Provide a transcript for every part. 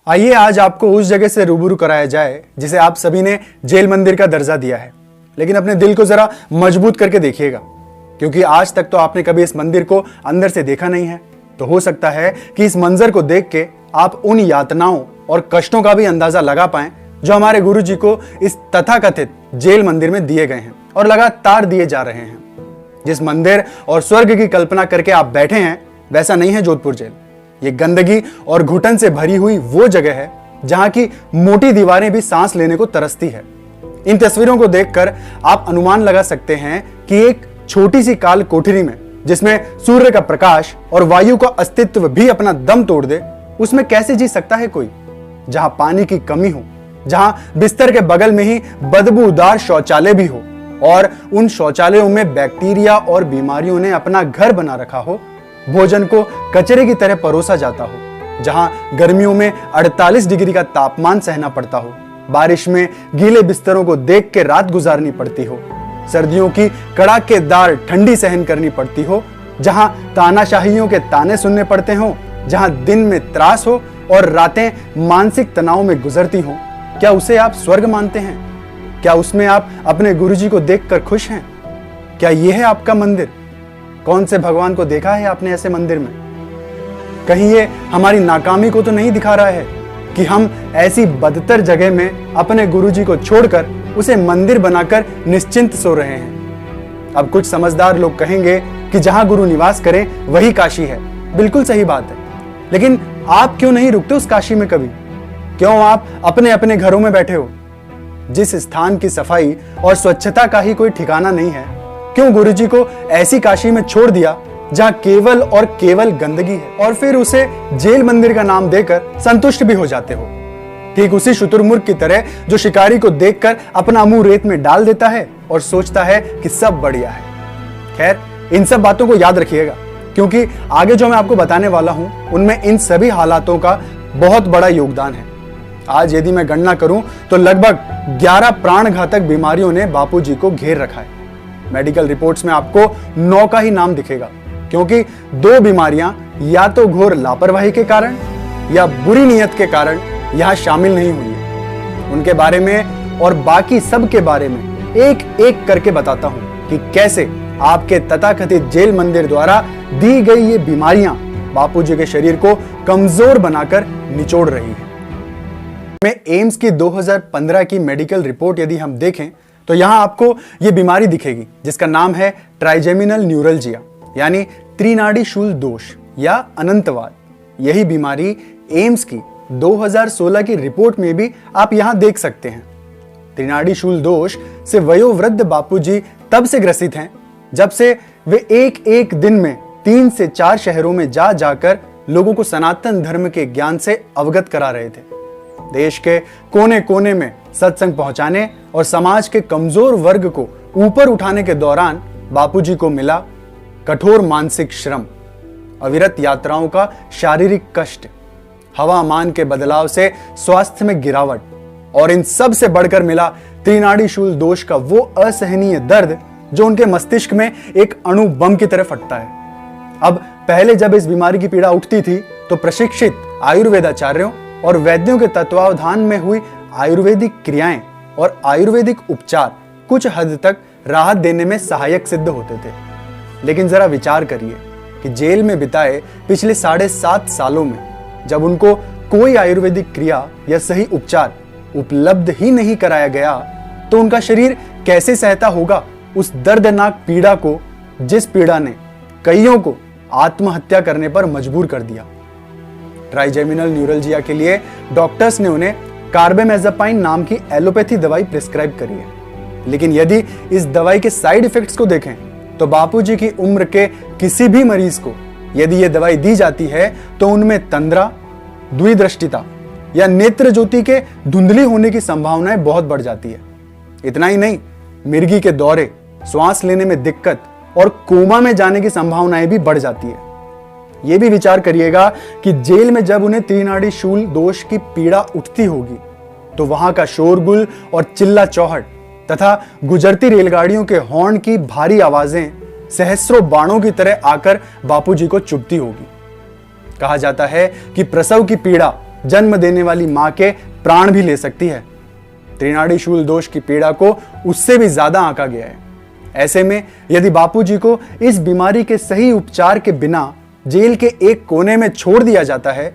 आइए आज आपको उस जगह से रूबरू कराया जाए जिसे आप सभी ने जेल मंदिर का दर्जा दिया है। लेकिन अपने दिल को जरा मजबूत करके देखिएगा, क्योंकि आज तक तो आपने कभी इस मंदिर को अंदर से देखा नहीं है। तो हो सकता है कि इस मंजर को देख के आप उन यातनाओं और कष्टों का भी अंदाजा लगा पाएं जो हमारे गुरुजी को इस तथाकथित जेल मंदिर में दिए गए हैं और लगातार दिए जा रहे हैं। जिस मंदिर और स्वर्ग की कल्पना करके आप बैठे हैं, वैसा नहीं है जोधपुर जेल। ये गंदगी और घुटन से भरी हुई वो जगह है जहां की मोटी दीवारें भी सांस लेने को तरसती है। इन तस्वीरों को देखकर आप अनुमान लगा सकते हैं कि एक छोटी सी काल कोठरी में, जिसमें सूर्य का प्रकाश और वायु का अस्तित्व भी अपना दम तोड़ दे, उसमें कैसे जी सकता है कोई। जहां पानी की कमी हो, जहां बिस्तर के बगल में ही बदबूदार शौचालय भी हो और उन शौचालयों में बैक्टीरिया और बीमारियों ने अपना घर बना रखा हो, भोजन को कचरे की तरह परोसा जाता हो, जहां गर्मियों में 48 डिग्री का तापमान सहना पड़ता हो, बारिश में गीले बिस्तरों को देख के रात गुजारनी पड़ती हो, सर्दियों की कड़ाकेदार ठंडी सहन करनी पड़ती हो, जहां तानाशाहियों के ताने सुनने पड़ते हो, जहां दिन में त्रास हो और रातें मानसिक तनाव में गुजरती हो, क्या उसे आप स्वर्ग मानते हैं? क्या उसमें आप अपने गुरुजी को देखकर खुश हैं? क्या यह है आपका मंदिर? कौन से भगवान को देखा है आपने ऐसे मंदिर में? कहीं ये हमारी नाकामी को तो नहीं दिखा रहा है कि हम ऐसी बदतर जगह में अपने गुरुजी को छोड़कर उसे मंदिर बनाकर निश्चिंत सो रहे हैं? अब कुछ समझदार लोग कहेंगे कि जहां गुरु निवास करें वही काशी है। बिल्कुल सही बात है, लेकिन आप क्यों नहीं रुकते उस काशी में कभी? क्यों आप अपने अपने घरों में बैठे हो? जिस स्थान की सफाई और स्वच्छता का ही कोई ठिकाना नहीं है, क्यों गुरुजी को ऐसी काशी में छोड़ दिया जहां केवल और केवल गंदगी है, और फिर उसे जेल मंदिर का नाम देकर संतुष्ट भी हो जाते हो? ठीक उसी शुतुरमुर्ग की तरह जो शिकारी को देखकर अपना मुंह रेत में डाल देता है और सोचता है कि सब बढ़िया है। खैर, इन सब बातों को याद रखिएगा, क्योंकि आगे जो मैं आपको बताने वाला हूं उनमें इन सभी हालातों का बहुत बड़ा योगदान है। आज यदि मैं गणना करूं तो लगभग 11 प्राणघातक बीमारियों ने बापूजी को घेर रखा है। मेडिकल रिपोर्ट्स में आपको 9 का ही नाम दिखेगा, क्योंकि 2 बीमारियां या तो घोर लापरवाही के कारण या बुरी नीयत के कारण यहां शामिल नहीं हुई है। उनके बारे में और बाकी सब के बारे में एक एक करके बताता हूं कि कैसे आपके तथाकथित जेल मंदिर द्वारा दी गई ये बीमारियां बापूजी के शरीर को कमजोर बनाकर निचोड़ रही है। में एम्स की 2015 की मेडिकल रिपोर्ट यदि हम देखें तो यहां आपको यह बीमारी दिखेगी, जिसका नाम है ट्राइजेमिनल न्यूरल्जिया, यानी त्रिनाड़ी शूल दोष या अनंतवाद। यही बीमारी एम्स की 2016 की रिपोर्ट में भी आप यहां देख सकते हैं। त्रिनाड़ी शूल दोष से वयोवृद्ध बापूजी तब से ग्रसित हैं जब से वे एक एक दिन में 3 से 4 शहरों में जा जाकर लोगों को सनातन धर्म के ज्ञान से अवगत करा रहे थे। देश के कोने कोने में सत्संग पहुंचाने और समाज के कमजोर वर्ग को ऊपर उठाने के दौरान बापूजी को मिला कठोर मानसिक श्रम, अविरत यात्राओं का शारीरिक कष्ट, हवामान के बदलाव से स्वास्थ्य में गिरावट, और इन सब से बढ़कर मिला त्रिनाड़ी शूल दोष का वो असहनीय दर्द जो उनके मस्तिष्क में एक अणु बम की तरह फटता है। अब पहले जब इस बीमारी की पीड़ा उठती थी तो प्रशिक्षित आयुर्वेदाचार्यों और वैद्यों के तत्वावधान में हुई आयुर्वेदिक क्रियाएं और आयुर्वेदिक उपचार कुछ हद तक राहत देने में सहायक सिद्ध होते थे। लेकिन जरा विचार करिए कि जेल में बिताए पिछले 7.5 सालों में जब उनको कोई आयुर्वेदिक क्रिया या सही उपचार उपलब्ध ही नहीं कराया गया, तो उनका शरीर कैसे सहता होगा उस दर्दनाक पीड़ा को, जिस पीड़ा ने कईयों को आत्महत्या करने पर मजबूर कर दिया। ट्राइजेमिनल न्यूरल्जिया के लिए डॉक्टर्स ने उन्हें कार्बेमेज़ापाइन नाम की एलोपैथी दवाई प्रिस्क्राइब करी है। लेकिन यदि इस दवाई के साइड इफेक्ट्स को देखें तो बापूजी की उम्र के किसी भी मरीज को यदि यह दवाई दी जाती है तो उनमें तंद्रा, द्विदृष्टिता या नेत्र ज्योति के धुंधली होने की संभावनाएं बहुत बढ़ जाती है। इतना ही नहीं, मिर्गी के दौरे, श्वास लेने में दिक्कत और कोमा में जाने की संभावनाएं भी बढ़ जाती है। यह भी विचार करिएगा कि जेल में जब उन्हें त्रिनाड़ी शूल दोष की पीड़ा उठती होगी तो वहां का शोरगुल और चिल्ला चौहट तथा गुजरती रेलगाड़ियों के हॉर्न की भारी आवाजें सहस्रों बाणों की तरह आकर बापूजी को चुभती होगी। कहा जाता है कि प्रसव की पीड़ा जन्म देने वाली मां के प्राण भी ले सकती है। त्रिनाड़ी शूल दोष की पीड़ा को उससे भी ज्यादा आंका गया है। ऐसे में यदि बापूजी को इस बीमारी के सही उपचार के बिना जेल के एक कोने में छोड़ दिया जाता है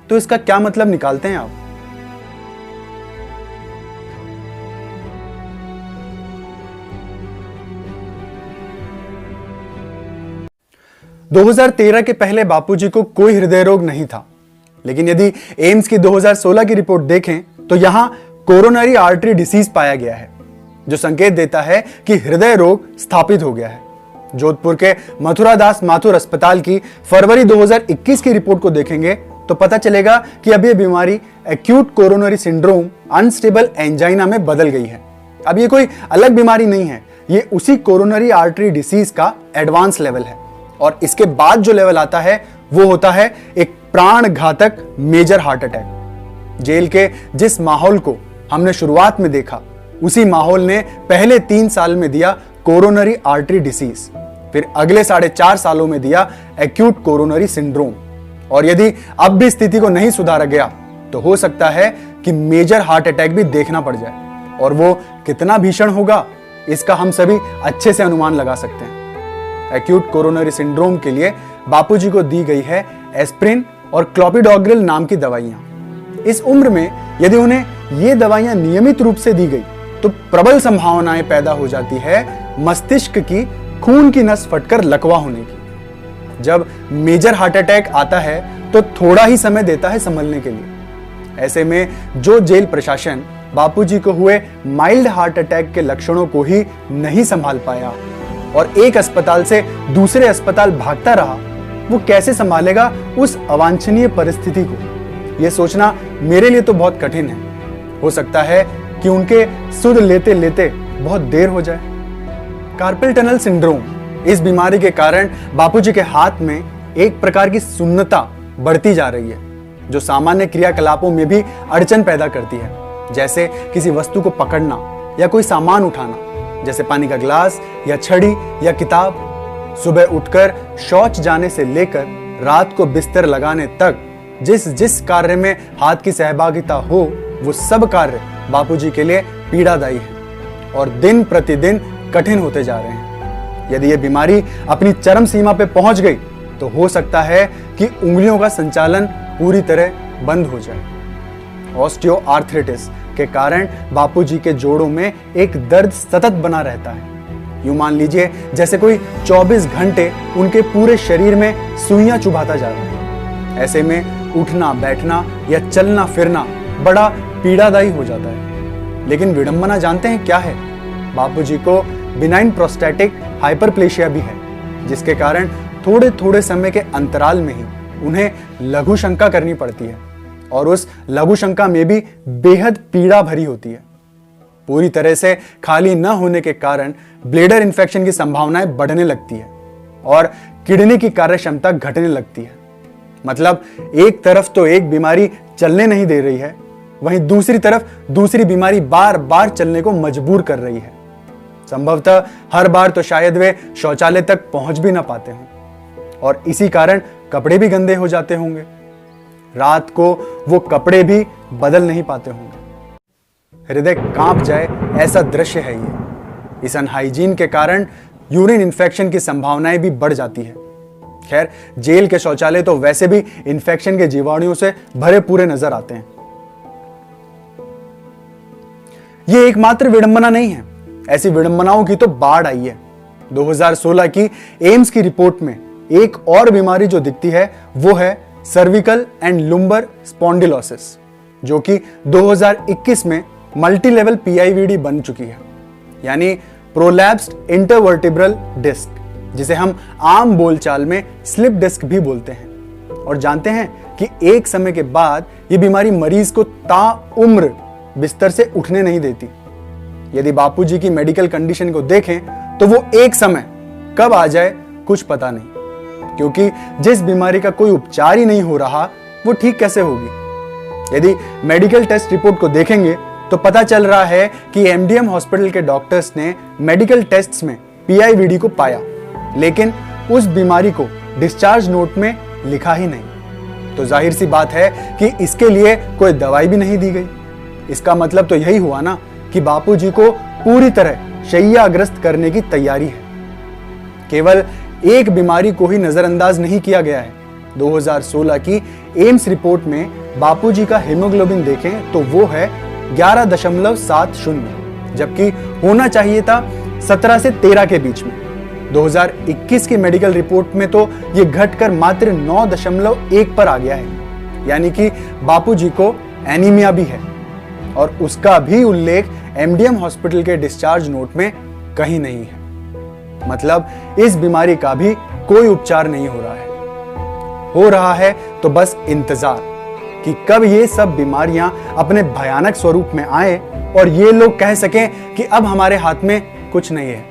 तो इसका क्या मतलब निकालते हैं आप? – 2013 के पहले बापूजी को कोई हृदय रोग नहीं था, लेकिन यदि एम्स की 2016 की रिपोर्ट देखें तो यहां कोरोनरी आर्टरी डिसीज पाया गया है, जो संकेत देता है कि हृदय रोग स्थापित हो गया है। जोधपुर के मथुरा दास माथुर अस्पताल की फरवरी 2021 की रिपोर्ट को देखेंगे तो पता चलेगा कि अब यह बीमारी acute coronary syndrome unstable angina में बदल गई है। अब ये कोई अलग बीमारी नहीं है, ये उसी कोरोनरी आर्टरी डिसीज का एडवांस लेवल है। और इसके बाद जो लेवल आता है वो होता है एक प्राण घातक मेजर हार्ट अटैक। जेल के जिस माहौल को हमने शुरुआत में देखा, उसी माहौल ने पहले 3 साल में दिया कोरोनरी आर्टरी डिसीज, फिर अगले 4.5 सालों में दिया एक्यूट कोरोनरी सिंड्रोम। और यदि अब भी स्थिति को नहीं सुधारा गया तो हो सकता है कि मेजर हार्ट अटैक भी देखना पड़ जाए, और वो कितना भीषण होगा इसका हम सभी अच्छे से अनुमान लगा सकते हैं। एक्यूट कोरोनरी सिंड्रोम के लिए बापूजी को दी गई है एस्प्रिन और क्लोपिडोग्रिल नाम की दवाइयां। इस उम्र में यदि उन्हें ये दवाइयां नियमित रूप से दी गई तो प्रबल संभावनाएं पैदा हो जाती है मस्तिष्क की खून की नस फटकर लकवा होने की। जब मेजर हार्ट अटैक आता है तो थोड़ा ही समय देता है संभलने के लिए। ऐसे में जो जेल प्रशासन बापूजी को हुए माइल्ड हार्ट अटैक के लक्षणों को ही नहीं संभाल पाया और एक अस्पताल से दूसरे अस्पताल भागता रहा, वो कैसे संभालेगा उस अवांछनीय परिस्थिति को? यह सोचना मेरे लिए तो बहुत कठिन है। हो सकता है कि उनके सुध लेते लेते बहुत देर हो जाए। कार्पल टनल सिंड्रोम, इस बीमारी के कारण बापूजी के हाथ में एक प्रकार की सुन्नता बढ़ती जा रही है, जो सामान्य क्रियाकलापों में भी अड़चन पैदा करती है, जैसे किसी वस्तु को पकड़ना या कोई सामान उठाना, जैसे पानी का ग्लास या छड़ी या किताब। सुबह उठकर शौच जाने से लेकर रात को बिस्तर लगाने तक जिस जिस कार्य में हाथ की सहभागिता हो, वो सब कार्य बापूजी के लिए पीड़ादायी है और दिन प्रतिदिन कठिन होते जा रहे हैं। यदि ये बीमारी अपनी चरम सीमा पे पहुंच गई तो हो सकता है कि उंगलियों का संचालन पूरी तरह बंद हो जाए। ऑस्टियोआर्थराइटिस के कारण बापूजी के जोड़ों में एक दर्द सतत बना रहता है। यूं मान लीजिए जैसे कोई 24 घंटे उनके पूरे शरीर में सुइयां चुभाता जा रहा है। ऐसे में उठना बैठना या चलना फिरना बड़ा पीड़ादायी हो जाता है। लेकिन विडंबना जानते हैं क्या है? बापूजी को बिनाइन प्रोस्टैटिक हाइपरप्लेशिया भी है, जिसके कारण थोड़े थोड़े समय के अंतराल में ही उन्हें लघु शंका करनी पड़ती है, और उस लघु शंका में भी बेहद पीड़ा भरी होती है। पूरी तरह से खाली न होने के कारण ब्लैडर इन्फेक्शन की संभावनाएं बढ़ने लगती है और किडनी की कार्य क्षमता घटने लगती है। मतलब एक तरफ तो एक बीमारी चलने नहीं दे रही है, वहीं दूसरी तरफ दूसरी बीमारी बार बार चलने को मजबूर कर रही है। संभवतः हर बार तो शायद वे शौचालय तक पहुंच भी ना पाते हों और इसी कारण कपड़े भी गंदे हो जाते होंगे। रात को वो कपड़े भी बदल नहीं पाते होंगे। हृदय कांप जाए ऐसा दृश्य है ये। इस अनहाइजीन के कारण यूरिन इन्फेक्शन की संभावनाएं भी बढ़ जाती है। खैर, जेल के शौचालय तो वैसे भी इन्फेक्शन के जीवाणुओं से भरे पूरे नजर आते हैं। ये एकमात्र विडंबना नहीं है, ऐसी विडंबनाओं की तो बाढ़ आई है। 2016 की एम्स की रिपोर्ट में एक और बीमारी जो दिखती है वो है सर्विकल एंड लुम्बर स्पॉन्डिलोसिस, जो कि 2021 में मल्टी लेवल पीआईवीडी बन चुकी है, यानी प्रोलैप्स्ड इंटरवर्टिब्रल डिस्क, जिसे हम आम बोलचाल में स्लिप डिस्क भी बोलते हैं। और जानते हैं कि एक समय के बाद यह बीमारी मरीज को ताउम्र बिस्तर से उठने नहीं देती। यदि बापूजी की मेडिकल कंडीशन को देखें तो वो एक समय कब आ जाए कुछ पता नहीं, क्योंकि जिस बीमारी का कोई उपचार ही नहीं हो रहा वो ठीक कैसे होगी। यदि मेडिकल टेस्ट रिपोर्ट को देखेंगे तो पता चल रहा है कि एमडीएम हॉस्पिटल के डॉक्टर्स ने मेडिकल टेस्ट्स में पीआईवीडी को पाया, लेकिन उस बीमारी को डिस्चार्ज नोट में लिखा ही नहीं। तो जाहिर सी बात है कि इसके लिए कोई दवाई भी नहीं दी गई। इसका मतलब तो यही हुआ ना कि बापूजी को पूरी तरह शैय्याग्रस्त करने की तैयारी है। केवल एक बीमारी को ही नजरअंदाज नहीं किया गया है। 2016 की एम्स रिपोर्ट में बापूजी का हीमोग्लोबिन देखें तो वो है 11.70, जबकि होना चाहिए था 17 से 13 के बीच में। 2021 की मेडिकल रिपोर्ट में तो ये घटकर मात्र 9.1 पर आ गया है। यानी कि बापूजी को एनीमिया भी है और उसका भी उल्लेख एमडीएम हॉस्पिटल के डिस्चार्ज नोट में कहीं नहीं है। मतलब इस बीमारी का भी कोई उपचार नहीं हो रहा है तो बस इंतजार कि कब ये सब बीमारियां अपने भयानक स्वरूप में आए और ये लोग कह सकें कि अब हमारे हाथ में कुछ नहीं है।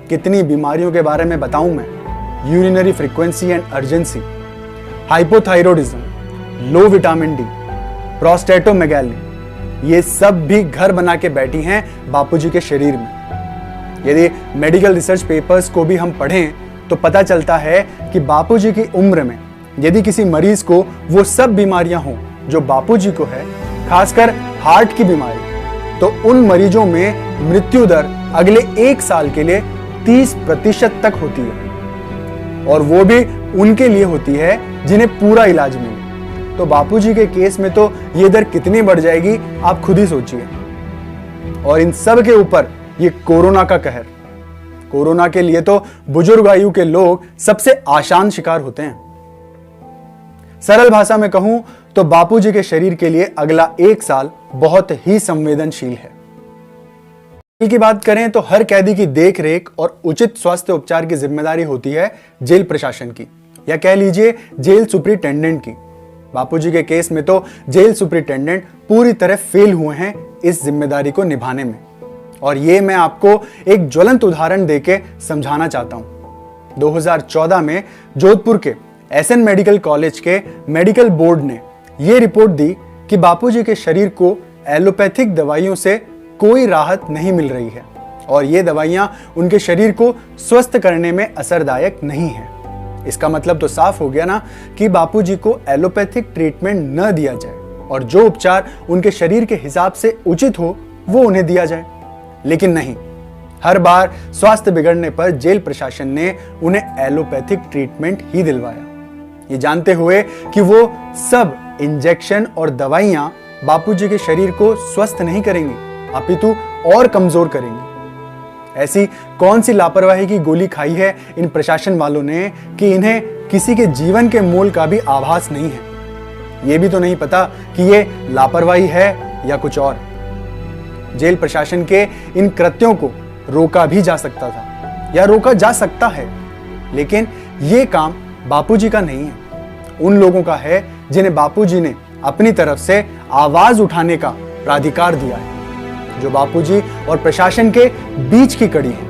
कितनी बीमारियों के बारे में बताऊं मैं? Urinary frequency and urgency, hypothyroidism, low vitamin D, prostatomegaly, ये सब भी घर बना के बैठी हैं बापूजी के शरीर में। यदि मेडिकल रिसर्च पेपर्स को भी हम पढ़ें तो पता चलता है कि बापूजी की उम्र में यदि किसी मरीज को वो सब बीमारियां हों जो बापूजी को है, खासकर हार्ट की बीमारी, तो उन मरीजों में मृत्यु दर अगले 1 साल के लिए 30% तक होती है, और वो भी उनके लिए होती है जिन्हें पूरा इलाज मिले। तो बापूजी के केस में तो ये दर कितनी बढ़ जाएगी आप खुद ही सोचिए। और इन सब के ऊपर ये कोरोना का कहर। कोरोना के लिए तो बुजुर्ग आयु के लोग सबसे आसान शिकार होते हैं। सरल भाषा में कहूं तो बापूजी के शरीर के लिए अगला 1 साल बहुत ही संवेदनशील है। जेल की बात करें तो हर कैदी की देखरेख और उचित स्वास्थ्य उपचार की जिम्मेदारी होती है जेल प्रशासन की, या कह लीजिए जेल सुपरिटेंडेंट की। बापूजी के केस में तो जेल सुपरिटेंडेंट पूरी तरह फेल हुए हैं इस जिम्मेदारी को निभाने में, और ये मैं आपको एक ज्वलंत उदाहरण देके समझाना चाहता हूं। 2014 में जोधपुर के एसएन मेडिकल कॉलेज के मेडिकल बोर्ड ने यह रिपोर्ट दी कि बापूजी के शरीर को एलोपैथिक दवाइयों से कोई राहत नहीं मिल रही है और ये दवाइयां उनके शरीर को स्वस्थ करने में असरदायक नहीं है। इसका मतलब तो साफ हो गया ना कि बापूजी को एलोपैथिक ट्रीटमेंट न दिया जाए और जो उपचार उनके शरीर के हिसाब से उचित हो वो उन्हें दिया जाए। लेकिन नहीं, हर बार स्वास्थ्य बिगड़ने पर जेल प्रशासन ने उन्हें एलोपैथिक ट्रीटमेंट ही दिलवाया, ये जानते हुए कि वो सब इंजेक्शन और दवाइयां बापूजी के शरीर को स्वस्थ नहीं करेंगी अपितु और कमजोर करेंगी। ऐसी कौन सी लापरवाही की गोली खाई है इन प्रशासन वालों ने कि इन्हें किसी के जीवन के मोल का भी आभास नहीं है। ये भी तो नहीं पता कि ये लापरवाही है या कुछ और। जेल प्रशासन के इन कृत्यों को रोका भी जा सकता था या रोका जा सकता है, लेकिन ये काम बापूजी का नहीं है, उन लोगों का है जिन्हें बापूजी ने अपनी तरफ से आवाज उठाने का प्राधिकार दिया है, जो बापूजी और प्रशासन के बीच की कड़ी है।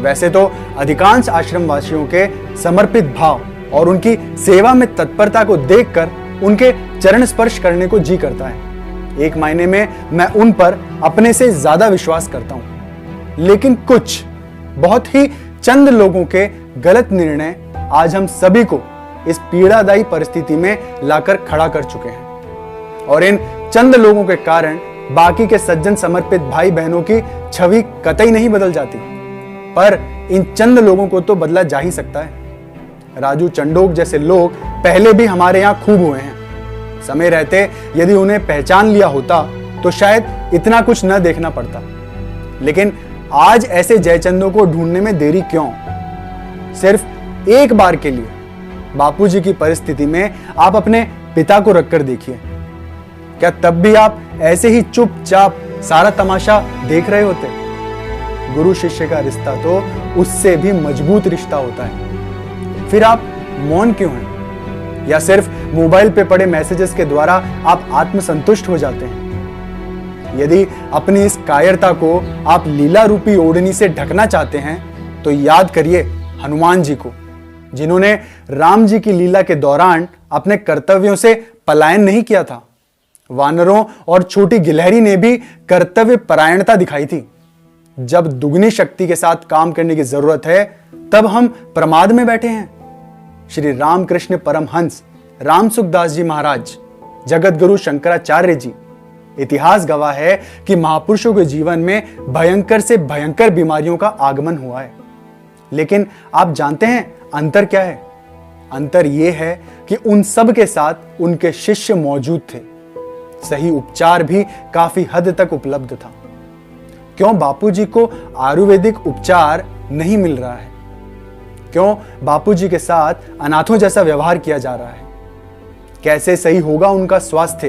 वैसे तो अधिकांश आश्रम वासियों के समर्पित भाव और उनकी सेवा में तत्परता को देखकर उनके चरण स्पर्श करने को जी करता है। एक मायने में मैं उन पर अपने से ज्यादा विश्वास करता हूं, लेकिन कुछ बहुत ही चंद लोगों के गलत निर्णय आज हम सभी को इस पीड़ादायी परिस्थिति में लाकर खड़ा कर चुके हैं, और इन चंद लोगों के कारण बाकी के सज्जन समर्पित भाई बहनों की छवि कतई नहीं बदल जाती, पर इन चंद लोगों को तो बदला जा ही सकता है। राजू चंडोक जैसे लोग पहले भी हमारे यहां खूब हुए हैं। समय रहते यदि उन्हें पहचान लिया होता तो शायद इतना कुछ न देखना पड़ता, लेकिन आज ऐसे जयचंदों को ढूंढने में देरी क्यों? सिर्फ एक बार के लिए बापूजी की परिस्थिति में आप अपने पिता को रखकर देखिए। क्या तब भी आप ऐसे ही चुपचाप सारा तमाशा देख रहे होते? गुरु शिष्य का रिश्ता तो उससे भी मजबूत रिश्ता होता है। फिर आप मौन क्यों हैं? या सिर्फ मोबाइल पे पड़े मैसेजेस के द्वारा आप आत्मसंतुष्ट हो जाते हैं? यदि अपनी इस कायरता को आप लीला रूपी ओढ़नी से ढकना चाहते हैं तो याद करिए हनुमान जी को, जिन्होंने राम जी की लीला के दौरान अपने कर्तव्यों से पलायन नहीं किया था। वानरों और छोटी गिलहरी ने भी कर्तव्य परायणता दिखाई थी। जब दुगनी शक्ति के साथ काम करने की जरूरत है तब हम प्रमाद में बैठे हैं। श्री रामकृष्ण परमहंस राम सुखदास जी महाराज, जगत गुरु शंकराचार्य जी। इतिहास गवाह है कि महापुरुषों के जीवन में भयंकर से भयंकर बीमारियों का आगमन हुआ है। लेकिन आप जानते हैं अंतर क्या है? अंतर यह है कि उन सब के साथ उनके शिष्य मौजूद थे। सही उपचार भी काफी हद तक उपलब्ध था। क्यों बापूजी को आयुर्वेदिक उपचार नहीं मिल रहा है? क्यों बापूजी के साथ अनाथों जैसा व्यवहार किया जा रहा है? कैसे सही होगा उनका स्वास्थ्य?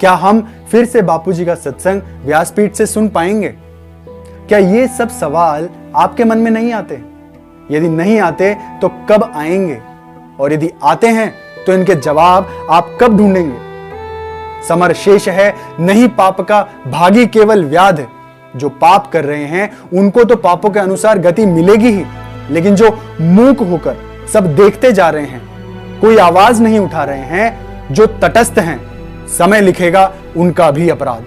क्या हम फिर से बापूजी का सत्संग व्यासपीठ से सुन पाएंगे? क्या ये सब सवाल आपके मन में नहीं आते? यदि नहीं आते तो कब आएंगे? और यदि आते हैं तो इनके जवाब आप कब ढूंढेंगे? समर शेष है नहीं पाप का भागी केवल व्याध। जो पाप कर रहे हैं उनको तो पापों के अनुसार गति मिलेगी ही, लेकिन जो मूक होकर सब देखते जा रहे हैं, कोई आवाज नहीं उठा रहे हैं, जो तटस्थ हैं, समय लिखेगा उनका भी अपराध।